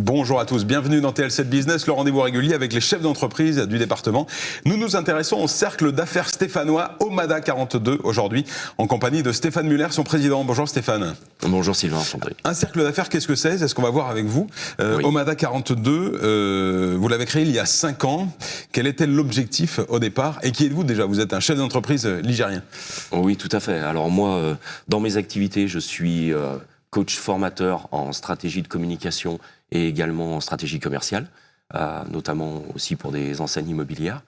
Bonjour à tous, bienvenue dans TL7 Business, le rendez-vous régulier avec les chefs d'entreprise du département. Nous nous intéressons au cercle d'affaires stéphanois Omada 42 aujourd'hui, en compagnie de Stéphane Muller, son président. Bonjour Stéphane. Bonjour Sylvain, enchanté. Un cercle d'affaires, qu'est-ce que c'est ? C'est ce qu'on va voir avec vous. Oui. Omada 42, vous l'avez créé il y a 5 ans. Quel était l'objectif au départ ? Et qui êtes-vous déjà ? Vous êtes un chef d'entreprise ligérien. Oui, tout à fait. Alors moi, dans mes activités, je suis coach formateur en stratégie de communication et également en stratégie commerciale, notamment aussi pour des enseignes immobilières.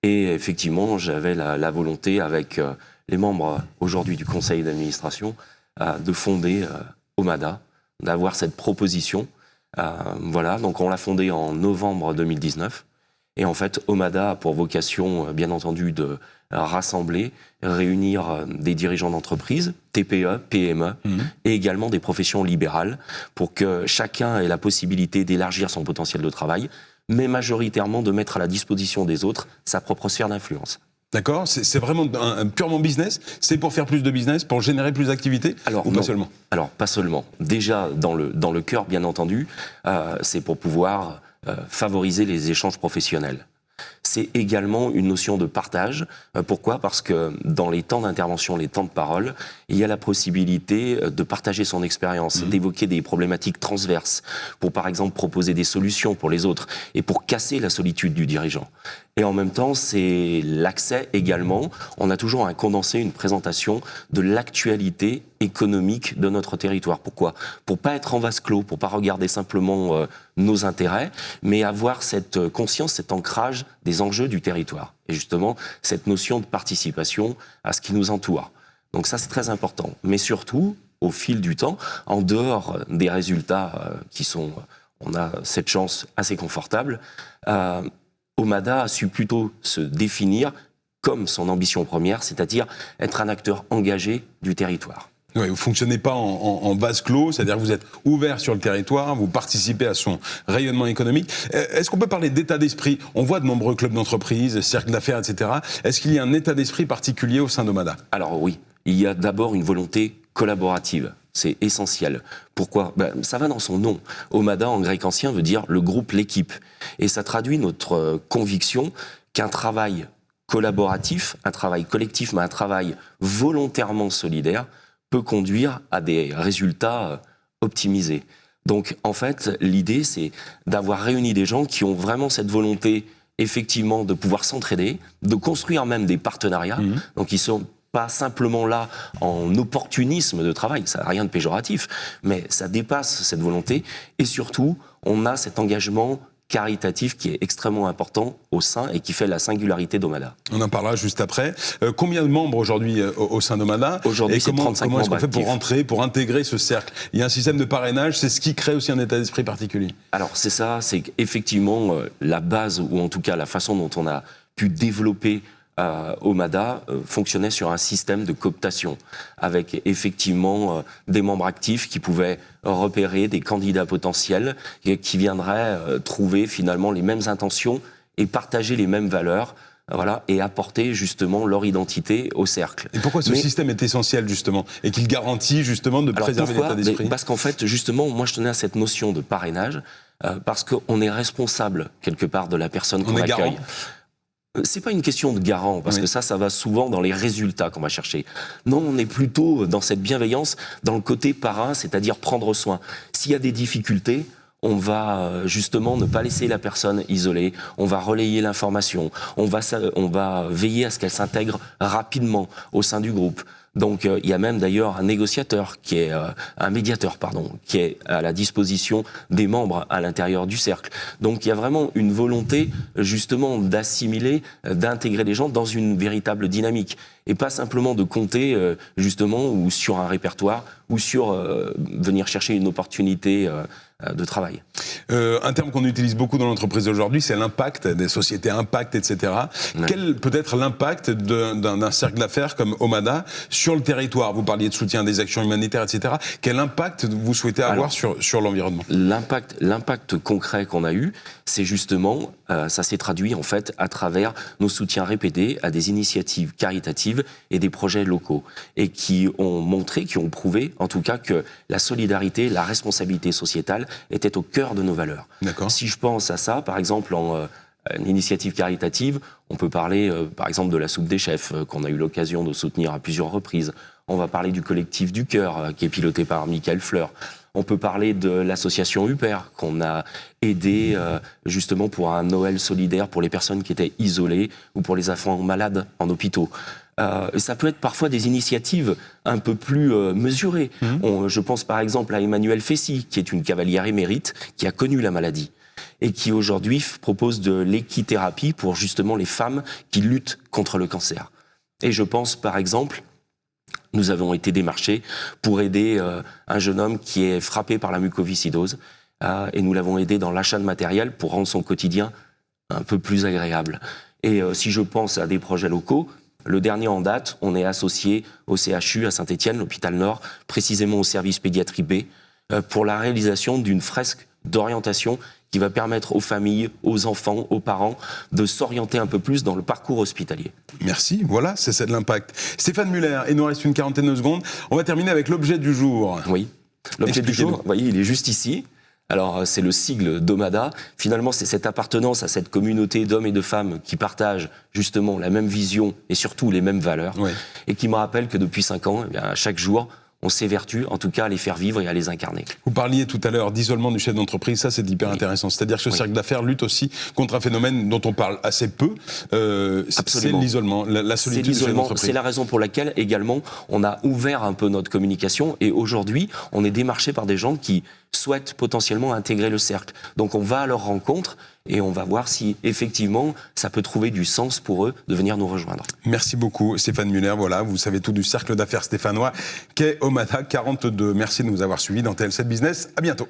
Et effectivement, j'avais la volonté, avec les membres aujourd'hui du conseil d'administration, de fonder Omada, d'avoir cette proposition. Voilà, donc on l'a fondée en novembre 2019. Et en fait, Omada a pour vocation, bien entendu, de rassembler, réunir des dirigeants d'entreprise, TPE, PME, et également des professions libérales, pour que chacun ait la possibilité d'élargir son potentiel de travail, mais majoritairement de mettre à la disposition des autres sa propre sphère d'influence. D'accord, c'est vraiment un purement business. C'est pour faire plus de business, pour générer plus d'activités, ou pas seulement ? Alors, pas seulement. Déjà, dans le cœur, bien entendu, c'est pour pouvoir favoriser les échanges professionnels. C'est également une notion de partage. Pourquoi ? Parce que dans les temps d'intervention, les temps de parole, il y a la possibilité de partager son expérience, d'évoquer des problématiques transverses, pour par exemple proposer des solutions pour les autres et pour casser la solitude du dirigeant. Et en même temps, c'est l'accès également. On a toujours un condensé, une présentation de l'actualité économique de notre territoire. Pourquoi ? Pour pas être en vase clos, pour pas regarder simplement nos intérêts, mais avoir cette conscience, cet ancrage des enjeux du territoire. Et justement, cette notion de participation à ce qui nous entoure. Donc ça, c'est très important. Mais surtout, au fil du temps, en dehors des résultats qui sont, on a cette chance assez confortable, Omada a su plutôt se définir comme son ambition première, c'est-à-dire être un acteur engagé du territoire. Oui, vous ne fonctionnez pas en vase clos, c'est-à-dire que vous êtes ouvert sur le territoire, vous participez à son rayonnement économique. Est-ce qu'on peut parler d'état d'esprit ? On voit de nombreux clubs d'entreprise, cercles d'affaires, etc. Est-ce qu'il y a un état d'esprit particulier au sein d'Omada ? Alors oui, il y a d'abord une volonté collaborative. C'est essentiel. Pourquoi ? Ça va dans son nom. Omada, en grec ancien, veut dire le groupe, l'équipe. Et ça traduit notre conviction qu'un travail collaboratif, un travail collectif, mais un travail volontairement solidaire, peut conduire à des résultats optimisés. Donc, en fait, l'idée, c'est d'avoir réuni des gens qui ont vraiment cette volonté, effectivement, de pouvoir s'entraider, de construire même des partenariats. Donc, ils sont pas simplement là en opportunisme de travail, ça n'a rien de péjoratif, mais ça dépasse cette volonté. Et surtout, on a cet engagement caritatif qui est extrêmement important au sein et qui fait la singularité d'Omada. On en parlera juste après. Combien de membres aujourd'hui au sein d'Omada ? Aujourd'hui, c'est 35 membres. Comment est-ce qu'on fait pour rentrer, pour intégrer ce cercle ? Il y a un système de parrainage, c'est ce qui crée aussi un état d'esprit particulier. Alors c'est ça, c'est effectivement la base, ou en tout cas la façon dont on a pu développer Omada fonctionnait sur un système de cooptation, avec effectivement des membres actifs qui pouvaient repérer des candidats potentiels qui viendraient trouver finalement les mêmes intentions et partager les mêmes valeurs. Voilà, et apporter justement leur identité au cercle. Et pourquoi ce système est essentiel justement et qu'il garantit justement de préserver l'état d'esprit ? Parce qu'en fait, justement, moi je tenais à cette notion de parrainage parce qu'on est responsable quelque part de la personne qu'on accueille. Garant. C'est pas une question de garant, parce que ça va souvent dans les résultats qu'on va chercher. Non, on est plutôt dans cette bienveillance, dans le côté parrain, c'est-à-dire prendre soin. S'il y a des difficultés, on va justement ne pas laisser la personne isolée, on va relayer l'information, on va veiller à ce qu'elle s'intègre rapidement au sein du groupe. Donc il y a même d'ailleurs un négociateur, un médiateur, qui est à la disposition des membres à l'intérieur du cercle. Donc il y a vraiment une volonté justement d'assimiler, d'intégrer les gens dans une véritable dynamique. Et pas simplement de compter justement ou sur un répertoire ou sur venir chercher une opportunité de travail. Un terme qu'on utilise beaucoup dans l'entreprise aujourd'hui, c'est l'impact, des sociétés impact, etc. Ouais. Quel peut être l'impact d'un cercle d'affaires comme Omada sur le territoire ? Vous parliez de soutien à des actions humanitaires, etc. Quel impact vous souhaitez avoir sur l'environnement ? L'impact concret qu'on a eu, c'est justement, ça s'est traduit en fait à travers nos soutiens répétés à des initiatives caritatives initiatives et des projets locaux et qui ont montré, qui ont prouvé en tout cas que la solidarité, la responsabilité sociétale étaient au cœur de nos valeurs. Si je pense à ça, par exemple en une initiative caritative, on peut parler par exemple de la Soupe des Chefs qu'on a eu l'occasion de soutenir à plusieurs reprises. On va parler du collectif du Cœur qui est piloté par Michael Fleur. On peut parler de l'association UPER qu'on a aidé justement pour un Noël solidaire pour les personnes qui étaient isolées ou pour les enfants malades en hôpitaux. Ça peut être parfois des initiatives un peu plus mesurées. Je pense par exemple à Emmanuelle Fessy, qui est une cavalière émérite, qui a connu la maladie et qui aujourd'hui propose de l'équithérapie pour justement les femmes qui luttent contre le cancer. Et je pense par exemple, nous avons été démarchés pour aider un jeune homme qui est frappé par la mucoviscidose et nous l'avons aidé dans l'achat de matériel pour rendre son quotidien un peu plus agréable. Et si je pense à des projets locaux, le dernier en date, on est associé au CHU à Saint-Étienne, l'hôpital Nord, précisément au service pédiatrie B, pour la réalisation d'une fresque d'orientation qui va permettre aux familles, aux enfants, aux parents de s'orienter un peu plus dans le parcours hospitalier. Merci, voilà, c'est de l'impact. Stéphane Muller, il nous reste une quarantaine de secondes. On va terminer avec l'objet du jour. Oui, l'objet du jour, vous voyez, il est juste ici. Alors, c'est le sigle d'Omada. Finalement, c'est cette appartenance à cette communauté d'hommes et de femmes qui partagent justement la même vision et surtout les mêmes valeurs. Et qui me rappelle que depuis 5 ans, eh bien, chaque jour, on s'évertue, en tout cas, à les faire vivre et à les incarner. Vous parliez tout à l'heure d'isolement du chef d'entreprise, ça c'est hyper intéressant. C'est-à-dire que ce cercle d'affaires lutte aussi contre un phénomène dont on parle assez peu, c'est l'isolement, la solitude du chef d'entreprise. C'est la raison pour laquelle également on a ouvert un peu notre communication et aujourd'hui on est démarché par des gens qui souhaitent potentiellement intégrer le cercle. Donc on va à leur rencontre et on va voir si effectivement ça peut trouver du sens pour eux de venir nous rejoindre. Merci beaucoup Stéphane Muller, voilà, vous savez tout du cercle d'affaires stéphanois qu'est Omada 42. Merci de nous avoir suivis dans TL7 Business, à bientôt.